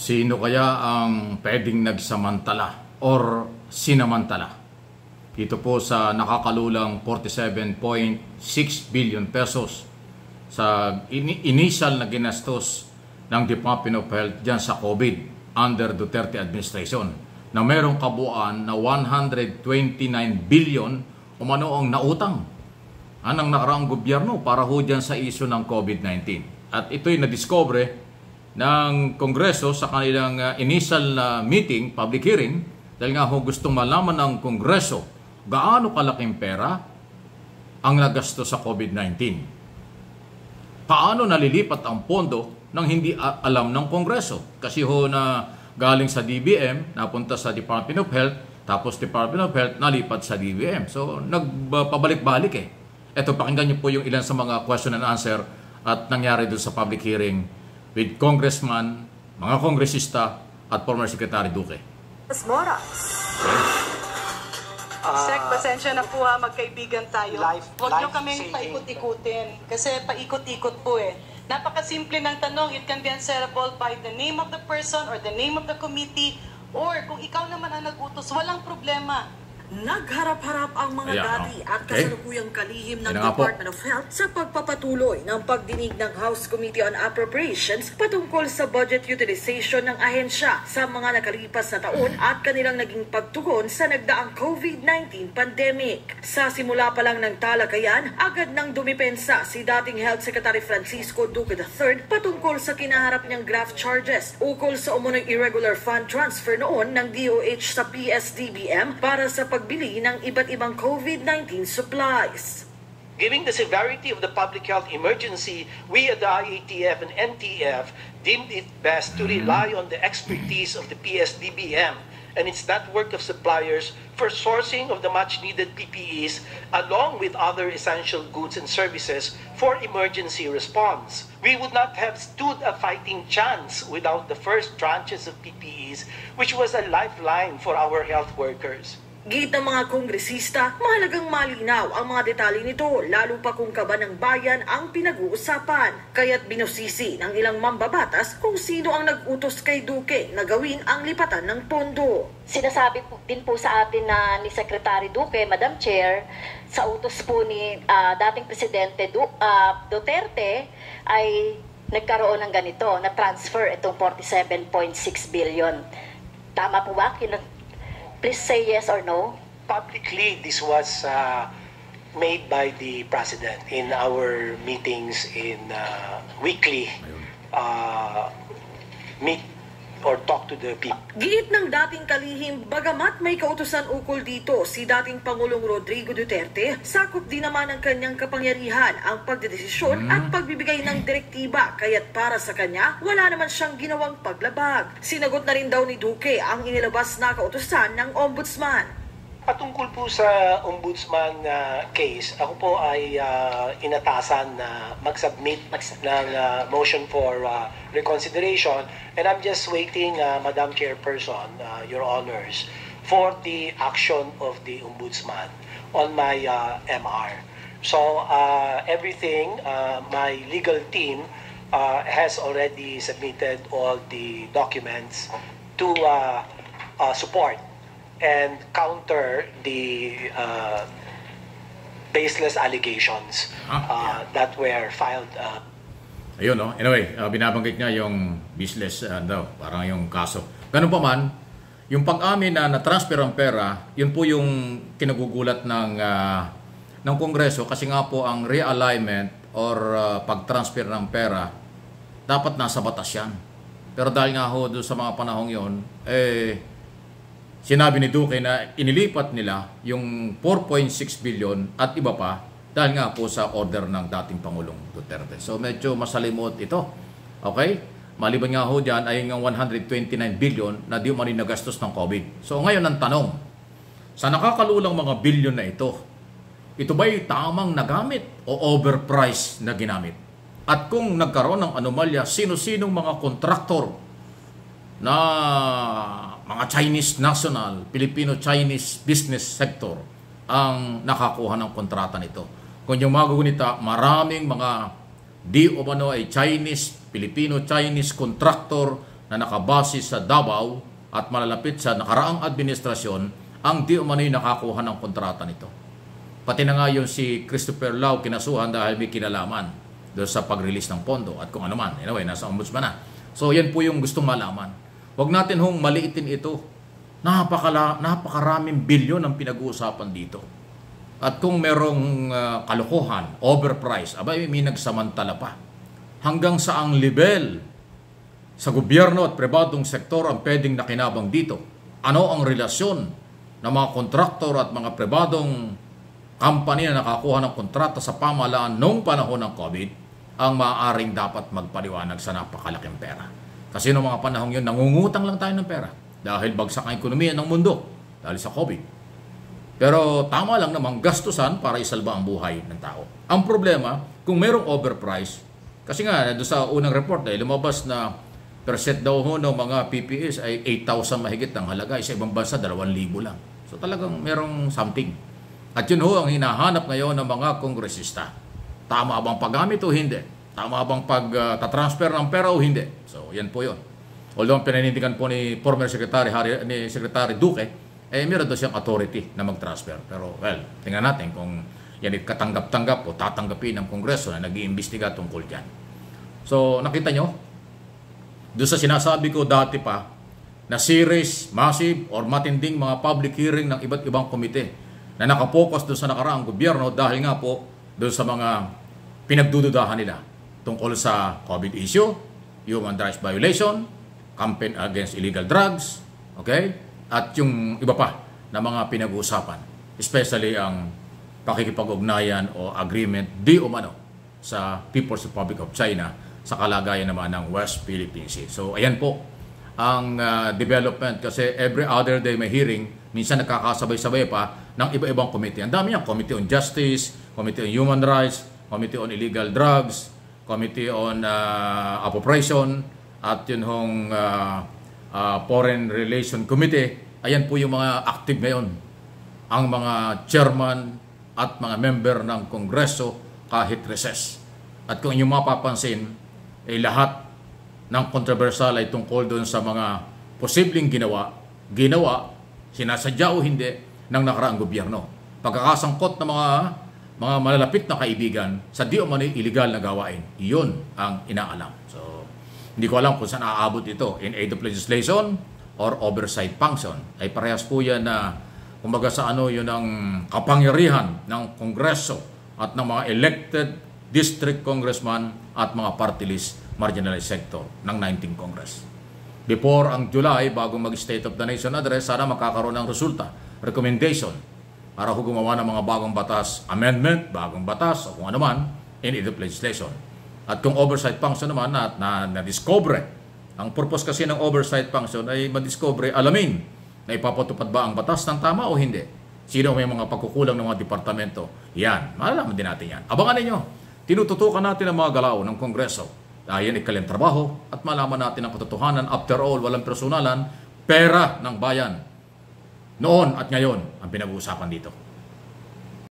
Sino kaya ang pwedeng nagsamantala or sinamantala? Ito po sa nakakalulang 47.6 billion pesos sa initial na ginastos ng Department of Health dyan sa COVID under Duterte administration na merong kabuuan na 129 billion umano ang nautang ng nakaraang gobyerno para ho dyan sa issue ng COVID-19. At ito'y nadiscover ng Kongreso sa kanilang initial meeting, public hearing, dahil nga ho gustong malaman ng Kongreso gaano kalaking pera ang nagasto sa COVID-19. Paano nalilipat ang pondo nang hindi alam ng Kongreso? Kasi ho na galing sa DBM, napunta sa Department of Health, tapos Department of Health nalipat sa DBM. So nagpabalik-balik eh. Ito, pakinggan niyo po yung ilan sa mga question and answer at nangyari doon sa public hearing with Congressman, mga kongresista at former Secretary Duque. Mora. Sek, pasensya na po ha, magkaibigan tayo. Huwag nyo kaming paikot-ikutin kasi paikot-ikot po eh. Napakasimple ng tanong, it can be answerable by the name of the person or the name of the committee or kung ikaw naman ang nag-utos, walang problema. Nagharap-harap ang mga dati at kasalukuyang kalihim ng Department of Health sa pagpapatuloy ng pagdinig ng House Committee on Appropriations patungkol sa budget utilization ng ahensya sa mga nakalipas na taon at kanilang naging pagtugon sa nagdaang COVID-19 pandemic. Sa simula pa lang ng talakayan, agad nang dumipensa si dating Health Secretary Francisco Duque III patungkol sa kinaharap niyang graft charges ukol sa umunong irregular fund transfer noon ng DOH sa PSDBM para sa pagbili ng iba't ibang COVID-19 supplies. Given the severity of the public health emergency, we at the IATF and NTF deemed it best to rely on the expertise of the PSDBM and its network of suppliers for sourcing of the much-needed PPEs along with other essential goods and services for emergency response. We would not have stood a fighting chance without the first tranches of PPEs, which was a lifeline for our health workers. Git ng mga kongresista, mahalagang malinaw ang mga detalye nito, lalo pa kung kaban ng bayan ang pinag-uusapan. Kaya't binusisi ng ilang mambabatas kung sino ang nag-utos kay Duque na gawin ang lipatan ng pondo. Sinasabi din po sa atin na ni Secretary Duque, Madam Chair, sa utos po ni dating Presidente Duterte ay nagkaroon ng ganito, na transfer itong 47.6 billion. Tama po ba? Please say yes or no. Publicly, this was made by the President in our meetings in weekly meet or talk to the people. Giit ng dating kalihim, bagamat may kautusan ukol dito si dating Pangulong Rodrigo Duterte, sakop din naman ng kanyang kapangyarihan ang pagdedesisyon at pagbibigay ng direktiba, kaya't para sa kanya, wala naman siyang ginawang paglabag. Sinagot na rin daw ni Duque ang inilabas na kautusan ng Ombudsman. Patungkol po sa Ombudsman case, ako po ay inatasan na mag-submit ng motion for reconsideration, and I'm just waiting, Madam Chairperson, Your Honors, for the action of the Ombudsman on my MR. So everything, my legal team has already submitted all the documents to support and counter the baseless allegations that were filed. Ayun, no? Anyway, binabanggit niya yung baseless daw, parang yung kaso. Ganun pa man, yung pag-amin na na-transfer ang pera, yun po yung kinagugulat ng Kongreso kasi nga po ang realignment or pag-transfer ng pera, dapat nasa batas yan. Pero dahil nga ho doon sa mga panahong yun, sinabi ni Duque na inilipat nila yung 4.6 billion at iba pa dahil nga po sa order ng dating Pangulong Duterte. So medyo masalimot ito. Okay? Maliban nga ho dyan ay yung 129 billion na di umani nagastos ng COVID. So ngayon ang tanong, sa nakakalulang mga billion na ito ba'y tamang nagamit o overpriced na ginamit? At kung nagkaroon ng anomalya, sino-sinong mga kontraktor na mga Chinese national, Filipino-Chinese business sector ang nakakuha ng kontrata nito. Kung yung magugunita, maraming mga di o mano ay Chinese, Filipino-Chinese contractor na nakabase sa Davao at malalapit sa nakaraang administrasyon ang di umano'y nakakuha ng kontrata nito. Pati na nga yung si Christopher Lau kinasuhan dahil may kinalaman doon sa pag-release ng pondo at kung ano man. Anyway, nasa ombudsman na. So yan po yung gustong malaman. Huwag natin hong maliitin ito. Napakaraming bilyon ang pinag-uusapan dito. At kung merong kalokohan, overprice, abay may nagsamantala pa. Hanggang saang level sa gobyerno at pribadong sektor ang pwedeng nakinabang dito? Ano ang relasyon ng mga kontraktor at mga pribadong company na nakakuha ng kontrata sa pamahalaan noong panahon ng COVID ang maaaring dapat magpaliwanag sa napakalaking pera? Kasi noong mga panahon yun, nangungutang lang tayo ng pera dahil bagsak ang ekonomiya ng mundo dahil sa COVID. Pero tama lang namang gastusan para isalba ang buhay ng tao. Ang problema, kung mayroong overprice, kasi nga doon sa unang report ay lumabas na percent daw ho ng mga PPEs ay 8,000 mahigit ang halaga, sa ibang bansa 2,000 lang. So talagang mayroong something. At yun ho ang hinahanap ngayon ng mga kongresista. Tama bang paggamit o hindi? Tama bang pag-transfer ng pera o hindi? So yan po yun. Although ang pinanindigan po ni former Secretary Duque, meron daw siyang authority na mag-transfer. Pero, well, tingnan natin kung yan katanggap-tanggap o tatanggapin ng Kongreso na nag-iimbestiga tungkol dyan. So, nakita nyo? Doon sa sinasabi ko dati pa, na series, massive, or matinding mga public hearing ng iba't ibang komite na nakapokus doon sa nakaraang gobyerno dahil nga po doon sa mga pinagdududahan nila tungkol sa COVID issue, human rights violation, campaign against illegal drugs, okay? At yung iba pa na mga pinag-uusapan, especially ang pakikipag-ugnayan o agreement di umano sa People's Republic of China sa kalagayan naman ng West Philippine Sea. So ayan po ang development kasi every other day may hearing, minsan nakakasabay-sabay pa ng iba-ibang committee. Ang dami yan, Committee on Justice, Committee on Human Rights, Committee on Illegal Drugs, Committee on Appropriation, at yun hong Foreign Relation Committee. Ayan po yung mga active ngayon. Ang mga chairman at mga member ng Kongreso kahit recess. At kung inyong mapapansin, lahat ng kontrobersyal ay tungkol doon sa mga posibleng ginawa, sinasadya o hindi, ng nakaraang gobyerno. Pagkakasangkot ng mga malalapit na kaibigan sa di umano'y illegal na gawain. Iyon ang inaalam. So, hindi ko alam kung saan aabot ito, in aid of legislation or oversight function. Ay parehas po yan na kumbaga sa yun ang kapangyarihan ng Kongreso at ng mga elected district congressman at mga party list marginalized sector ng 19th Congress. Before ang July, bago mag-State of the Nation address, sana makakaroon ng resulta, recommendation, para gumawa ng mga bagong batas, amendment, bagong batas, o kung ano man, in aid of legislation. At kung oversight function naman na-discover, ang purpose kasi ng oversight function ay ma-discover, alamin na ipapatupad ba ang batas ng tama o hindi. Sino may mga pagkukulang ng mga departamento. Yan, malalaman din natin yan. Abangan ninyo, tinututukan natin ang mga galaw ng Kongreso. Dahil yan ikaling trabaho at malaman natin ang katotohanan. After all, walang personalan, pera ng bayan. Noon at ngayon ang pinag-uusapan dito.